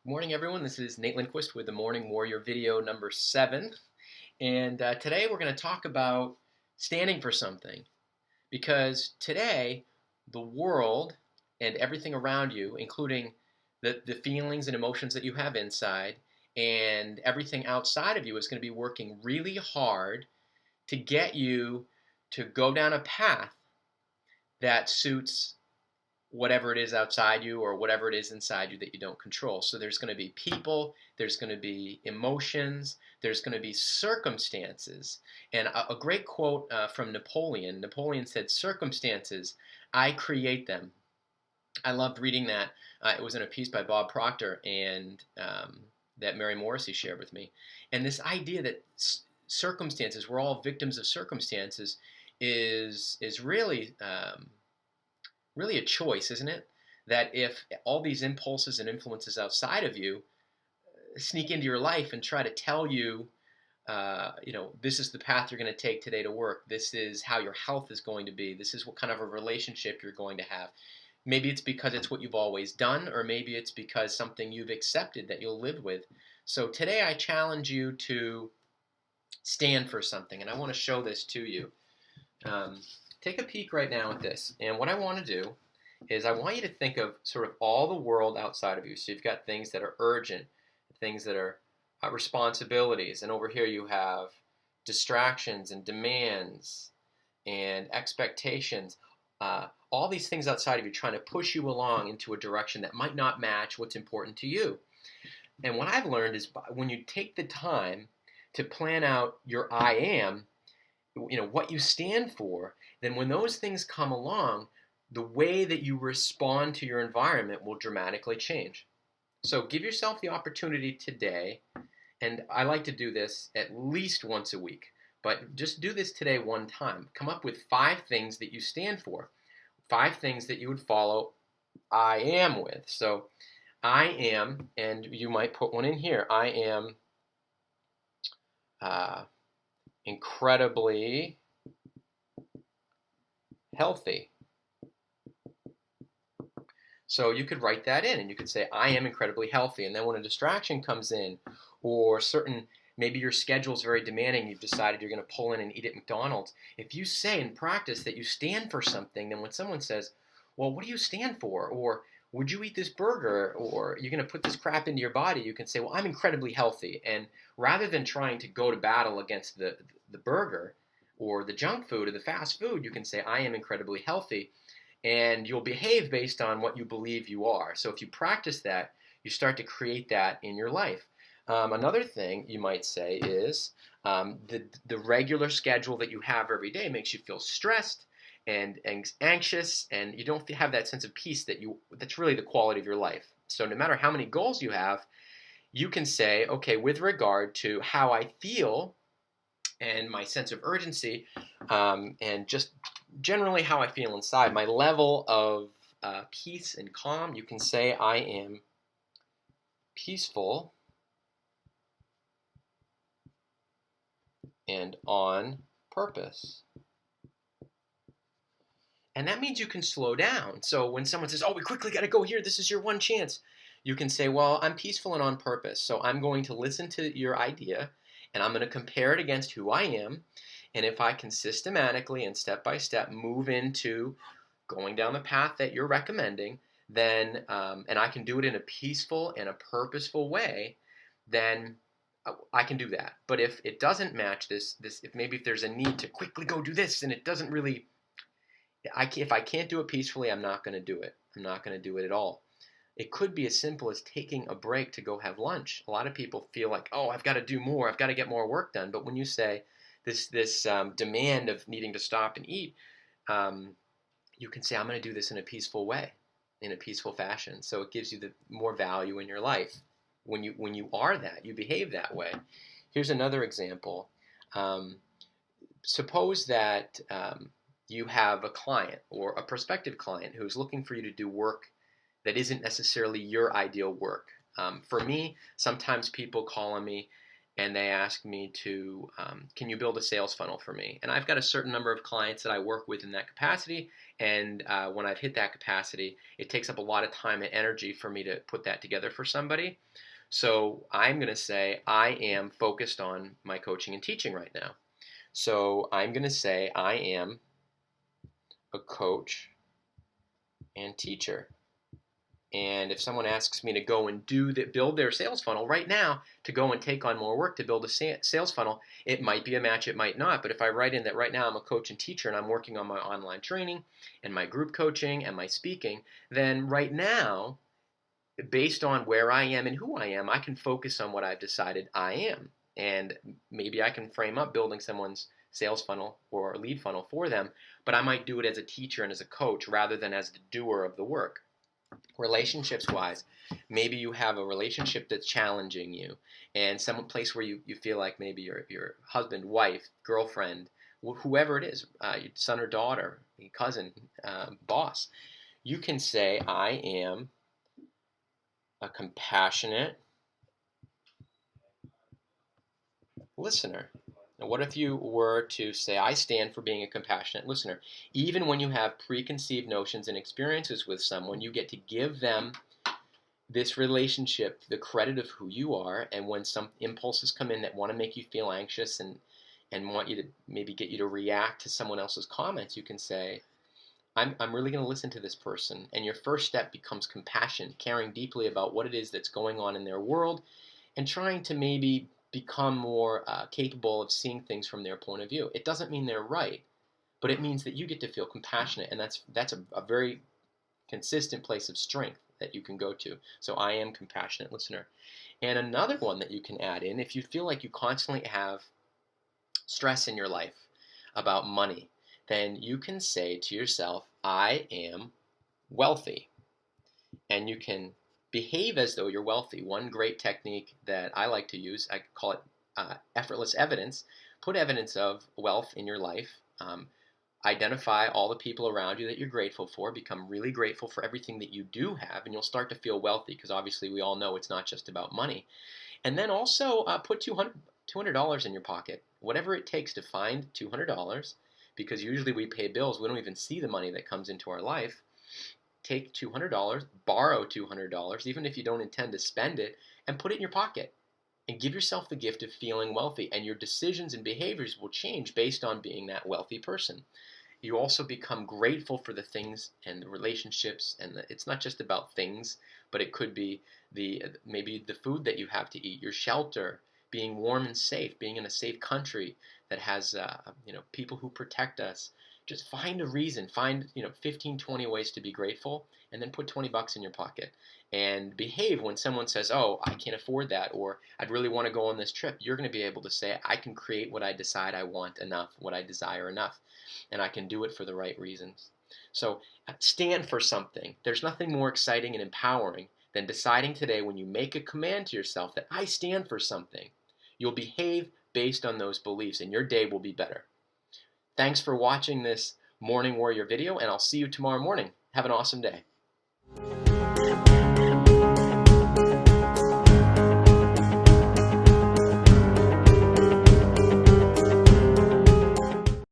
Morning, everyone. This is Nate Lindquist with the Morning Warrior video number 7. And today we're going to talk about standing for something. Because today, the world and everything around you, including the feelings and emotions that you have inside, and everything outside of you, is going to be working really hard to get you to go down a path that suits whatever it is outside you or whatever it is inside you that you don't control. So there's going to be people, there's going to be emotions, there's going to be circumstances. And a great quote from Napoleon. Napoleon said, "Circumstances, I create them." I loved reading that. It was in a piece by Bob Proctor and that Mary Morrissey shared with me. And this idea that circumstances, we're all victims of circumstances, is really a choice, isn't it? That if all these impulses and influences outside of you sneak into your life and try to tell you, this is the path you're going to take today to work. This is how your health is going to be. This is what kind of a relationship you're going to have. Maybe it's because it's what you've always done, or maybe it's because something you've accepted that you'll live with. So today I challenge you to stand for something, and I want to show this to you. Take a peek right now at this. And what I want to do is I want you to think of sort of all the world outside of you. So you've got things that are urgent, things that are responsibilities. And over here you have distractions and demands and expectations. All these things outside of you trying to push you along into a direction that might not match what's important to you. And what I've learned is when you take the time to plan out your I am, what you stand for, then when those things come along, the way that you respond to your environment will dramatically change. So give yourself the opportunity today, and I like to do this at least once a week, but just do this today one time. Come up with 5 things that you stand for, 5 things that you would follow I am with. So I am, and you might put one in here, I am incredibly healthy. So you could write that in and you could say, I am incredibly healthy. And then when a distraction comes in, or maybe your schedule is very demanding, you've decided you're going to pull in and eat at McDonald's. If you say in practice that you stand for something, then when someone says, well, what do you stand for? Or would you eat this burger? Or you're going to put this crap into your body, you can say, well, I'm incredibly healthy. And rather than trying to go to battle against the burger or the junk food or the fast food, you can say, I am incredibly healthy. And you'll behave based on what you believe you are. So if you practice that, you start to create that in your life. Another thing you might say is the regular schedule that you have every day makes you feel stressed and anxious, and you don't have that sense of peace that's really the quality of your life. So no matter how many goals you have, you can say, okay, with regard to how I feel and my sense of urgency, and just generally how I feel inside, my level of peace and calm, you can say I am peaceful and on purpose. And that means you can slow down. So when someone says, oh, we quickly got to go here, this is your one chance, you can say, well, I'm peaceful and on purpose. So I'm going to listen to your idea, and I'm going to compare it against who I am. And if I can systematically and step by step move into going down the path that you're recommending, then, and I can do it in a peaceful and a purposeful way, then I can do that. But if it doesn't match if there's a need to quickly go do this and it doesn't really, if I can't do it peacefully, I'm not going to do it. I'm not going to do it at all. It could be as simple as taking a break to go have lunch. A lot of people feel like, oh, I've got to do more. I've got to get more work done. But when you say this demand of needing to stop and eat, you can say, I'm going to do this in a peaceful way, in a peaceful fashion. So it gives you the more value in your life. When you are that, you behave that way. Here's another example. Suppose that you have a client or a prospective client who's looking for you to do work that isn't necessarily your ideal work. For me, sometimes people call on me and they ask me to, can you build a sales funnel for me? And I've got a certain number of clients that I work with in that capacity. And when I've hit that capacity, it takes up a lot of time and energy for me to put that together for somebody. So I'm going to say I am focused on my coaching and teaching right now. So I'm going to say I am a coach and teacher. And if someone asks me to go and build their sales funnel right now, to go and take on more work to build a sales funnel, it might be a match, it might not. But if I write in that right now I'm a coach and teacher and I'm working on my online training and my group coaching and my speaking, then right now, based on where I am and who I am, I can focus on what I've decided I am. And maybe I can frame up building someone's sales funnel or lead funnel for them, but I might do it as a teacher and as a coach rather than as the doer of the work. Relationships wise, maybe you have a relationship that's challenging you, and some place where you feel like maybe your husband, wife, girlfriend, whoever it is, your son or daughter, cousin, boss, you can say, I am a compassionate listener. Now, what if you were to say, I stand for being a compassionate listener? Even when you have preconceived notions and experiences with someone, you get to give them this relationship the credit of who you are. And when some impulses come in that want to make you feel anxious and want you to maybe get you to react to someone else's comments, you can say, I'm really going to listen to this person. And your first step becomes compassion, caring deeply about what it is that's going on in their world and trying to maybe become more capable of seeing things from their point of view. It doesn't mean they're right, but it means that you get to feel compassionate, and that's a very consistent place of strength that you can go to. So I am compassionate listener. And another one that you can add in, if you feel like you constantly have stress in your life about money, then you can say to yourself, I am wealthy. And you can behave as though you're wealthy. One great technique that I like to use, I call it effortless evidence. Put evidence of wealth in your life. Identify all the people around you that you're grateful for. Become really grateful for everything that you do have, and you'll start to feel wealthy, because obviously we all know it's not just about money. And then also put $200 in your pocket. Whatever it takes to find $200, because usually we pay bills, we don't even see the money that comes into our life. Take $200, borrow $200, even if you don't intend to spend it, and put it in your pocket. And give yourself the gift of feeling wealthy, and your decisions and behaviors will change based on being that wealthy person. You also become grateful for the things and the relationships, and it's not just about things, but it could be maybe the food that you have to eat, your shelter, being warm and safe, being in a safe country that has people who protect us. Just find a reason, find 15, 20 ways to be grateful, and then put $20 in your pocket. And behave when someone says, oh, I can't afford that, or I'd really want to go on this trip. You're going to be able to say, I can create what I decide I want enough, what I desire enough, and I can do it for the right reasons. So stand for something. There's nothing more exciting and empowering than deciding today, when you make a command to yourself that I stand for something. You'll behave based on those beliefs, and your day will be better. Thanks for watching this Morning Warrior video, and I'll see you tomorrow morning. Have an awesome day.